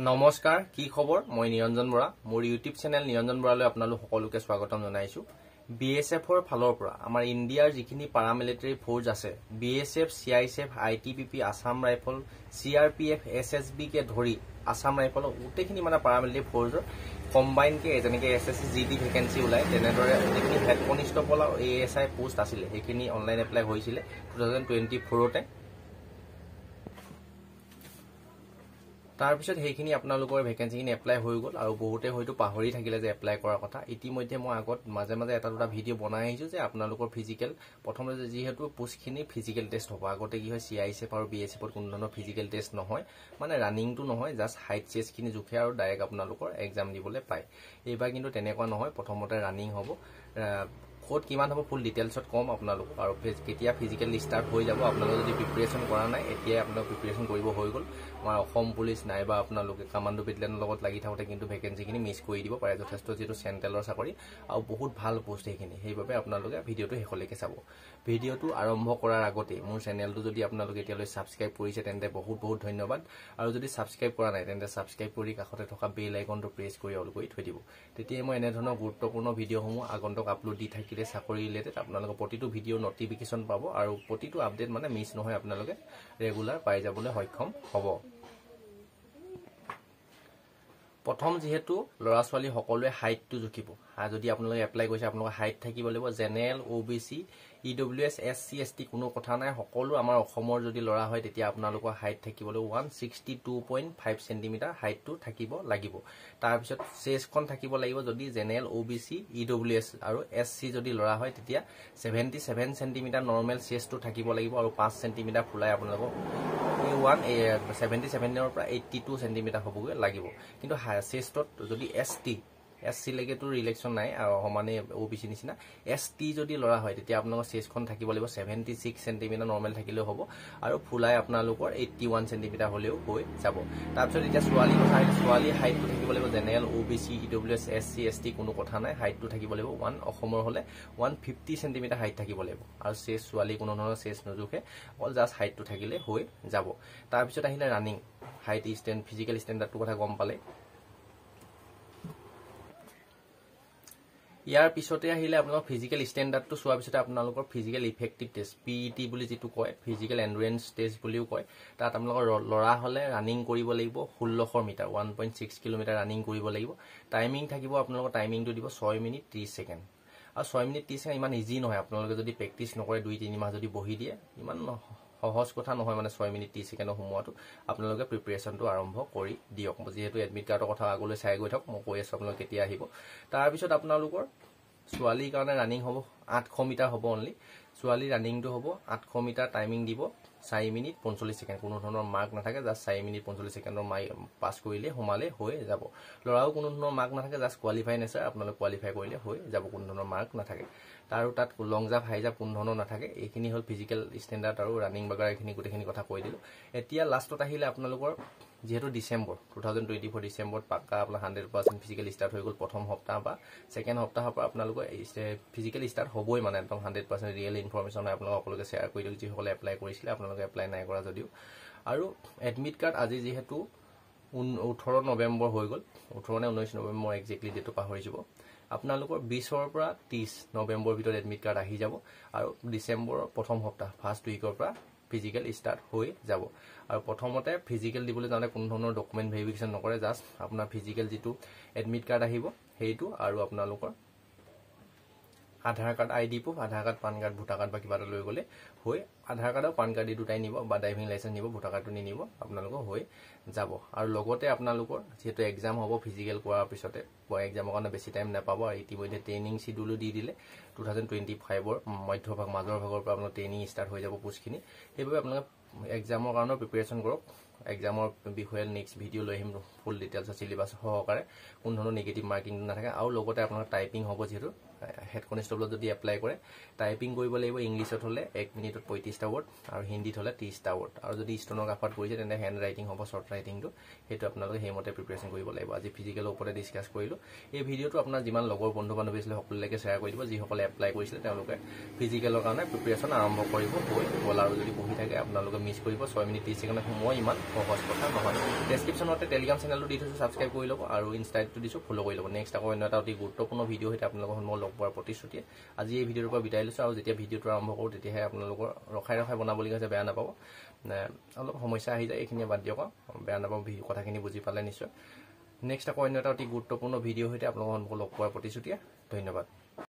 নমস্কাৰ কি খবৰ মই নিৰঞ্জন বৰা মোৰ ইউটিউব চেনেল নিৰঞ্জন বৰালৈ আপোনালোক সকলোকে স্বাগতম জনাইছো বিএসএফৰ ফালৰ পৰা আমাৰ ইণ্ডিয়াৰ যিখিনি পাৰামিলিটাৰী ফ'ৰ্চ আছে BSF CISF ITBP Assam rifle CRPF SSB কে ধৰি আসাম ৰাইফল উটেখিনি মানে পাৰামিলিটাৰী ফ'ৰ্চৰ কম্বাইন কে যেনেকে এছএছসি জিডি ভেকেন্সি ওলাই তেনেদৰে যিখিনি হেড কনিষ্টবল আৰু এএসআই পোষ্ট আছিল সেইখিনি অনলাইন এপ্লাই হৈছিল 2024 তে তাৰ পিছত হেইখিনি আপোনালোকৰ ভেকেন্সিখিনি এপ্লাই হৈ গল আৰু বহুতে হয়তো পাহৰি থাকিলে যে এপ্লাই কৰাৰ কথা ইতিমধ্যে মই আগত মাজে মাজে এটা দুটা ভিডিও বনাই আহিছো যে আপোনালোকৰ ফিজিক্যাল প্ৰথমে যেহেতু পোষ্টখিনি ফিজিক্যাল টেষ্ট হ'ব আগতে কি হয় সিআইএসএফ আৰু বিএসএফৰ কোনো ধৰণৰ ফিজিক্যাল টেষ্ট নহয় মানে ৰানিংটো নহয় জাস্ট হাইট চেষ্টখিনি জুখে আৰু ডাইৰেক্ট আপোনালোকৰ এক্সাম দিবলৈ পায় এইবাৰ কিন্তু তেনেকুৱা নহয় প্ৰথমতে ৰানিং হ'ব কোড কিমান হ'ব ফুল ডিটেইলছত কম আপোনালোক আৰু কেতিয়া ফিজিক্যাল স্টাৰ্ট হৈ যাব আপোনালোক যদি প্ৰিপাৰেচন কৰা নাই এতিয়া আপোনালোক প্ৰিপাৰেচন কৰিব হৈ গল আমাৰ অসম পুলিচ নাইবা আপোনালোকে কমান্ডো বিটেলিয়নৰ লগত লাগি থাকোতে কিন্তু ভেকেন্সিখিনি মিছ কৰি দিব পাৰে যথেষ্ট যেটো চেন্ট্ৰেলৰ চাকৰি আৰু বহুত ভাল পোষ্ট এইখিনি সেইবাবে আপোনালোকে ভিডিওটো শেষলৈকে চাব ভিডিওটো আৰম্ভ কৰাৰ আগতে মোৰ চেনেলটো যদি আপোনালোকে এতিয়ালৈ সাবস্ক্ৰাইব কৰিছে তেন্তে বহুত ধন্যবাদ আৰু যদি সাবস্ক্ৰাইব কৰা নাই তেন্তে সাবস্ক্ৰাইব কৰি কাষতে থকা বেল আইকনটো প্ৰেছ কৰি অল কৰি থৈ দিব তেতিয়া মই এনে ধৰণৰ গুৰুত্বপূৰ্ণ ভিডিওসমূহ আগন্তুক আপলোড দি থাকিলে চাকৰি ৰিলেটেড আপোনালোকে প্ৰতিটো ভিডিও নটিফিকেশন পাব আৰু প্ৰতিটো আপডেট মানে মিছ নহয় আপোনালোকে ৰেগুলাৰ পাই যাবলৈ সক্ষম হ'ব প্ৰথম যেহেতু লৰা ছোৱালী সকলোৱে হাইটটো জুকিব যদি আপোনালোকে এপ্লাই কৰিছে আপোনালোকৰ হাইট থাকিব লাগিব general OBC EWS SC ST কোনো কথা নাই সকলো আমাৰ অসমৰ যদি লৰা হয় তেতিয়া আপোনালোকৰ হাইট থাকিব লাগিব 162.5 সেন্টিমিটাৰ হাইটটো থাকিব লাগিব তাৰ পিছত চেষ্টখন থাকিব লাগিব যদি জেনেৰেল ওবিসি ইডব্লিউএছ আৰু এসসি যদি লৰা হয় তেতিয়া 77 সেন্টিমিটাৰ নৰমাল চেষ্টটো থাকিব লাগিব আৰু 5 সেন্টিমিটাৰ ফুলাই আপোনালোকৰ 77 ৰ পৰা 82 সেন্টিমিটাৰ হ'বগৈ লাগিব কিন্তু চেষ্টত যদি এসসি লেগেটো ৰিলেকশন নাই আৰু সমানে ওবিসি নিচিনা এসটি যদি লৰা হয় তেতিয়া আপোনালোকৰ চেষ্টখন থাকিব লাগিব 76 সেন্টিমিটাৰ নৰমাল থাকিলেও হ'ব আৰু ফুলাই আপোনালোকৰ 81 সেন্টিমিটাৰ হলেও হৈ যাব তাৰপিছত এতিয়া ছোৱালী কথা ছোৱালী হাইটটো থাকিব লাগিব general OBC EWS SC ST কোনো কথা নাই হাইটটো থাকিব লাগিব 1 অসমৰ হলে 150 সেন্টিমিটাৰ হাইট থাকিব লাগিব আৰু চেষ্ট ছোৱালী কোনো ধৰণৰ চেষ্ট নজুখে অল জাস্ট হাইটটো থাকিলে হৈ যাব তাৰপিছত আহিলে ৰানিং হাইট ষ্টেণ্ড ফিজিক্যাল ষ্টেণ্ডাৰ্ডটো কথা গম পালে ইয়াৰ পিছতে আহিলে আপোনালোকৰ ফিজিক্যাল ষ্টেণ্ডাৰ্ডটো চোৱাৰ পিছতে আপোনালোকৰ ফিজিক্যাল ইফেক্টিভ টেষ্ট পিইটি বুলি যেটো কয় ফিজিক্যাল এন্ডুৰেন্স টেষ্ট বুলিও কয় তাত আপোনালোকৰ লৰা হলে ৰানিং কৰিব লাগিব 1600 মিটাৰ 1.6 কিলোমিটাৰ ৰানিং কৰিব লাগিব টাইমিং থাকিব আপোনালোকৰ টাইমিংটো দিব 6 মিনিট 30 সেকেন্ড আৰু 6 মিনিট 30 সেকেন্ড ইমান ইজি নহয় আপোনালোকে যদি প্ৰেক্টিস নকৰে 2-3 মাহ যদি বহি দিয়ে ইমান সহজ কথা নহয় মানে 6 মিনিট 30 সেকেন্ডৰ সময়টো আপোনালোকে প্ৰিপাৰেচনটো আৰম্ভ কৰি দিয়ক যেহেতু এডমিট কাৰ্ডৰ কথা আগলৈ চাই গৈ থাক মই কৈ আছো আপোনালোকে কেতিয়া আহিব তাৰ পিছত আপোনালোকৰ ছোৱালীৰ কাৰণে ৰানিং হ'ব 800 মিটাৰ হ'ব অনলি ছোৱালী ৰানিংটো হ'ব 800 মিটাৰ টাইমিং দিব 4 মিনিট 45 সেকেন্ড কোনো ধৰণৰ মাৰ্ক নাথাকে জাস্ট 4 মিনিট 45 সেকেন্ডৰ পাস কৰিলে হোমালে হৈ যাব লৰাও কোনো ধৰণৰ মাৰ্ক নাথাকে জাস্ট কোৱালিফাই নেছাৰ আপোনালোক কোৱালিফাই কৰিলে হৈ যাব কোনো ধৰণৰ মাৰ্ক নাথাকে তাৰো তাত লং জাম্প হাই জাম্প কোনো ধৰণৰ নাথাকে এইখিনি হল ফিজিক্যাল ষ্টেণ্ডাৰ্ড আৰু ৰানিং বাগাৰ এইখিনি গোটেইখিনি কথা কৈ দিলো এতিয়া লাষ্টত আহিলে আপোনালোকৰ যেহেতু ডিসেম্বৰ 2024 ডিসেম্বৰত পাক্কা আপোনাৰ 100% ফিজিক্যাল স্টাৰ্ট হৈ গল প্ৰথম সপ্তাহ বা সেকেন্ড সপ্তাহৰ পৰা আপোনালোকৰ ফিজিক্যাল স্টাৰ্ট হ'বই মানে একদম 100% ৰিয়েল ইনফৰমেশন আপোনালোক সকলোকে শেয়াৰ কৰি দিও যিসকলে এপ্লাই কৰিছিলে আপোনালোকে এপ্লাই নাই কৰা যদিও আৰু এডমিট কাৰ্ড আজি যেহেতু 18 নৱেম্বৰ হৈ গল 18 নে 19 নৱেম্বৰ এক্স্যাক্টলি ডেটটো পাহৰিছো আপোনালোকৰ 20 ৰ পৰা 30 নৱেম্বৰ ভিতৰত এডমিট কাৰ্ড আহি যাব আৰু ডিসেম্বৰৰ প্ৰথম সপ্তাহ ফাৰ্ষ্ট উইকৰ পৰা ফিজিক্যাল স্টাৰ্ট হৈ যাব আৰু প্ৰথমতে ফিজিক্যাল দিবলৈ যাওঁতে কোনো ধৰণৰ ডকুমেন্ট ভেৰিফিকেশন নকৰে জাস্ট আপোনাৰ ফিজিক্যাল যেটো এডমিট কাৰ্ড আহিব হেইটো আৰু আপোনালোকৰ Aadhaar card ID proof Aadhaar card PAN card voter card বা কিবা লৈ গলে হৈ আধাৰ কাৰ্ড আৰু পান কাৰ্ড দুটাই নিব বা ড্ৰাইভিং লাইসেন্স নিব ভোটাৰ কাৰ্ডটো নিনিব আপোনালোকৰ হৈ যাব আৰু লগতে আপোনালোকৰ যেটো এক্সাম হ'ব ফিজিক্যাল কৰাৰ পিছতে এক্সামৰ কাৰণে বেছি টাইম নাপাব আৰু ইতিমধ্যে ট্ৰেইনিং শিডিউল দি দিলে 2025 ৰ মধ্যভাগ মাজৰ ভাগৰ পৰা আপোনালোকৰ ট্ৰেইনিং ষ্টাৰ্ট হৈ যাব পোষ্টখিনি সেইবাবে আপোনালোকে এক্সামৰ কাৰণে প্ৰিপাৰেচন কৰক এক্সামৰ বিষয়ে নেক্সট ভিডিও লৈ আহিম ফুল ডিটেইলছ সিলেবাস সহকাৰে কোন ধৰণৰ নেগেটিভ মাৰ্কিং নাথাকে আৰু লগতে আপোনাৰ টাইপিং হ'ব যেটো হেড কনস্টেবলত যদি এপ্লাই কৰে টাইপিং কৰিব লাগিব ইংলিশত হলে 1 মিনিটত 35টা ৱৰ্ড আৰু হিন্দীত হলে 30টা ৱৰ্ড আৰু যদি ষ্টেনোগ্ৰাফাৰত কৰিছে তেনে হ্যান্ড ৰাইটিং হ'ব শৰ্ট ৰাইটিংটো হেতু আপোনালোকে হেমতে প্ৰিপাৰেচন কৰিব লাগিব আজি ফিজিক্যালৰ ওপৰত ডিসকাস কৰিলো এই ভিডিওটো আপোনাৰ যিমান লগৰ বন্ধু বান্ধৱী আছিল সকলোলৈকে শেয়াৰ কৰি দিব যিসকলে এপ্লাই কৰিছিল তেওঁলোকে ফিজিক্যালৰ কাৰণে প্ৰিপাৰেচন আৰম্ভ কৰিব হৈ গল আৰু যদি বহি থাকে আপোনালোকে মিছ কৰিব 6 মিনিট 30 সেকেন্ড সময় ইমান সহজ কথা নহয় ডেছক্ৰিপশ্যনতে টেলিগ্ৰাম চেনেলটো দি থৈছোঁ ছাবস্ক্ৰাইব কৰি ল'ব আৰু ইনষ্টাটো দিছোঁ ফ'ল' কৰি ল'ব নেক্সট আকৌ অন্য এটা অতি গুৰুত্বপূৰ্ণ ভিডিঅ' সৈতে আপোনালোকৰ সন্মুখত লগ পোৱাৰ প্ৰতিশ্ৰুতিয়ে আজি এই ভিডিঅ'টোৰ পৰা বিদায় লৈছোঁ আৰু যেতিয়া ভিডিঅ'টো আৰম্ভ কৰোঁ তেতিয়াহে আপোনালোকৰ ৰখাই বনাবলগীয়া হৈছে বেয়া নাপাব অলপ সমস্যা আহি যায় এইখিনিয়ে বাদ দিয়ক বেয়া নাপাব কথাখিনি বুজি পালে নিশ্চয় নেক্সট আকৌ অন্য এটা অতি গুৰুত্বপূৰ্ণ ভিডিঅ' সৈতে আপোনালোকৰ সন্মুখত লগ পোৱাৰ প্ৰতিশ্ৰুতিয়ে ধন্যবাদ